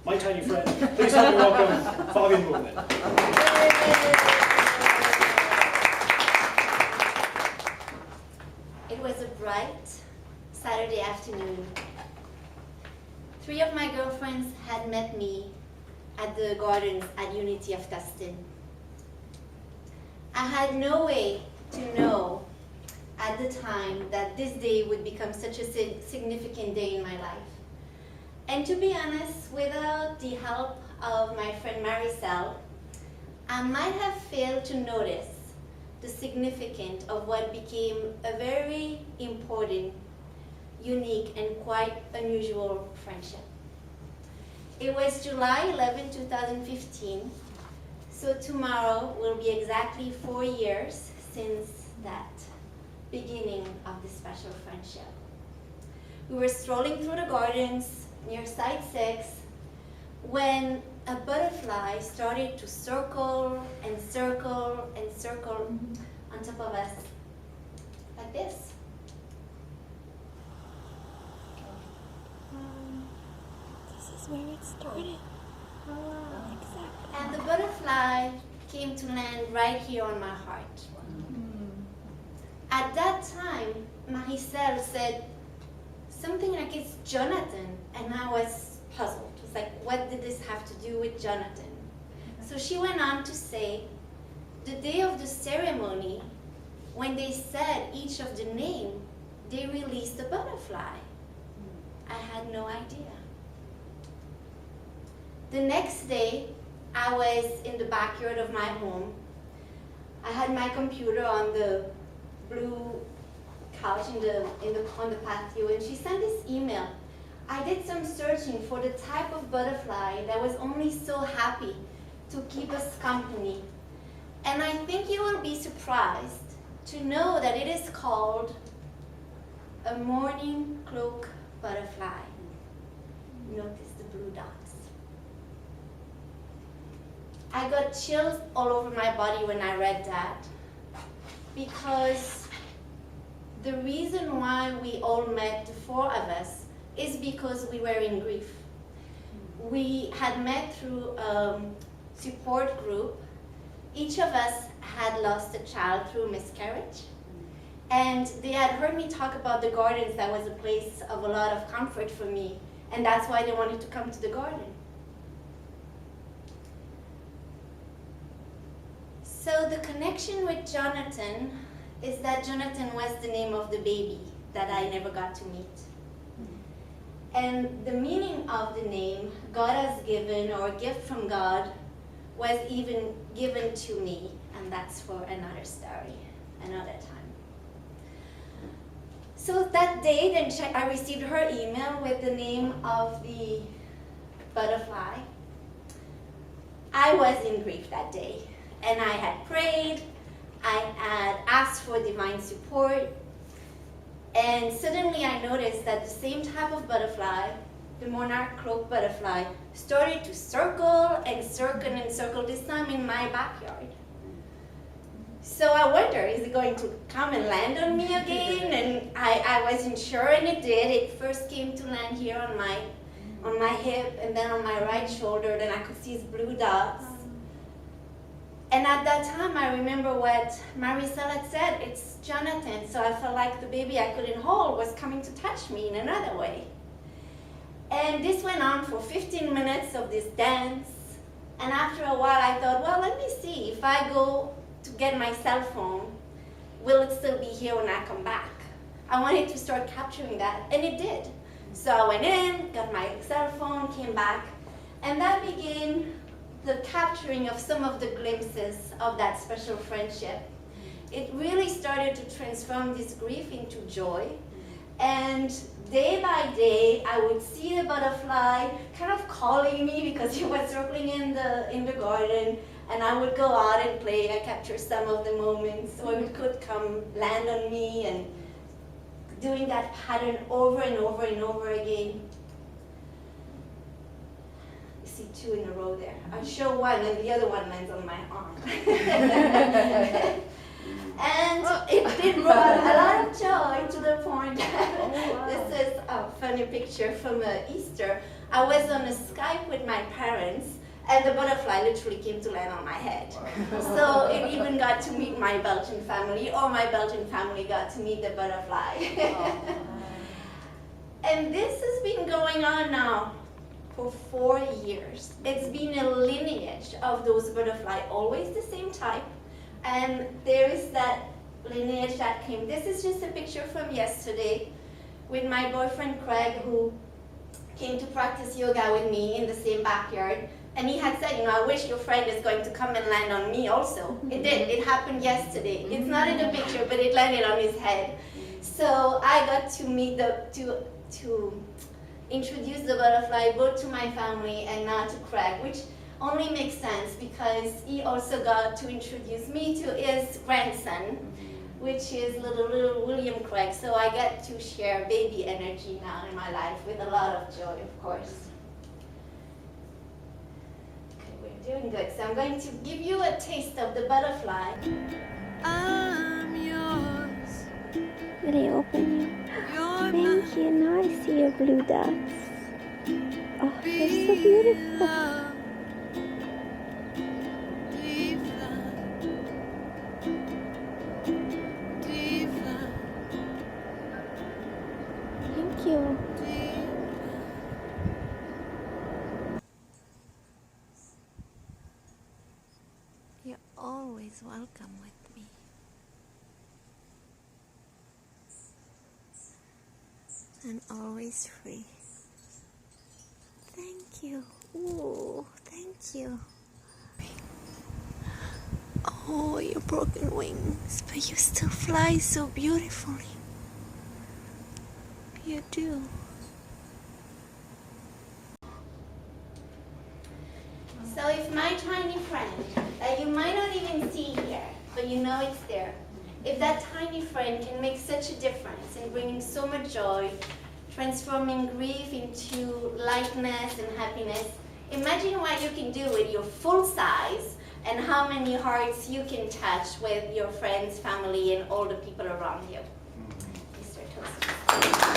my tiny friend. Please help me welcome Fabian Movement. It was a bright Saturday afternoon. 3 of my girlfriends had met me at the gardens at Unity of Tustin. I had no way to know at the time that this day would become such a significant day in my life. And to be honest, without the help of my friend Maricel, I might have failed to notice the significance of what became a very important, unique, and quite unusual friendship. It was July 11, 2015, so tomorrow will be exactly 4 years since that beginning of this special friendship. We were strolling through the gardens near Site 6 when a butterfly started to circle and circle and circle on top of us, like this. This is where it started. Exactly. And the butterfly came to land right here on my heart. At that time, Maricel said something like, it's Jonathan, and I was puzzled. It was like, what did this have to do with Jonathan? So she went on to say, the day of the ceremony, when they said each of the name, they released a butterfly. I had no idea. The next day, I was in the backyard of my home. I had my computer on the blue couch on the patio, and she sent this email. I did some searching for the type of butterfly that was only so happy to keep us company. And I think you will be surprised to know that it is called a morning cloak butterfly. Notice the blue dots. I got chills all over my body when I read that, because the reason why we all met, the 4 of us, is because we were in grief. We had met through a support group. Each of us had lost a child through miscarriage. And they had heard me talk about the gardens. That was a place of a lot of comfort for me. And that's why they wanted to come to the garden. So the connection with Jonathan is that Jonathan was the name of the baby that I never got to meet. And the meaning of the name, God has given, or a gift from God, was even given to me. And that's for another story, another time. So that day, then I received her email with the name of the butterfly. I was in grief that day. And I had prayed, I had asked for divine support, and suddenly I noticed that the same type of butterfly, the monarch cloak butterfly, started to circle and circle and circle, this time in my backyard. So I wonder, is it going to come and land on me again? And I wasn't sure, and it did. It first came to land here on my hip, and then on my right shoulder, then I could see his blue dots. And at that time, I remember what Maricel had said, it's Jonathan. So I felt like the baby I couldn't hold was coming to touch me in another way. And this went on for 15 minutes of this dance. And after a while, I thought, well, let me see. If I go to get my cell phone, will it still be here when I come back? I wanted to start capturing that, and it did. So I went in, got my cell phone, came back, and that began the capturing of some of the glimpses of that special friendship. It really started to transform this grief into joy. And day by day, I would see the butterfly kind of calling me because he was circling in the garden, and I would go out and play. I capture some of the moments, or it could come land on me, and doing that pattern over and over and over again. See 2 in a row there. I show one and the other one lands on my arm. And it did bring a lot of joy to the point. This is a funny picture from Easter. I was on a Skype with my parents, and the butterfly literally came to land on my head. So it even got to meet my Belgian family, or my Belgian family got to meet the butterfly. And this has been going on now for 4 years. It's been a lineage of those butterflies, always the same type. And there is that lineage that came. This is just a picture from yesterday with my boyfriend Craig, who came to practice yoga with me in the same backyard. And he had said, I wish your friend is going to come and land on me also. It did. It happened yesterday. It's not in the picture, but it landed on his head. So I got to meet to introduce the butterfly both to my family and now to Craig, which only makes sense because he also got to introduce me to his grandson, which is little William Craig. So I get to share baby energy now in my life with a lot of joy, of course. Okay, we're doing good. So I'm going to give you a taste of the butterfly. I'm yours. Really open you. Thank you. Now I see your blue dots. Oh, they're so beautiful. Thank you. You're always welcome with me. And always free. Thank you. Ooh, thank you. Oh, your broken wings, but you still fly so beautifully. You do. So if my tiny friend, that you might not even see here, but you know it's there, if that tiny friend can make such a difference in bringing so much joy, transforming grief into lightness and happiness, imagine what you can do with your full size and how many hearts you can touch with your friends, family, and all the people around you. Mr. Toastmaster.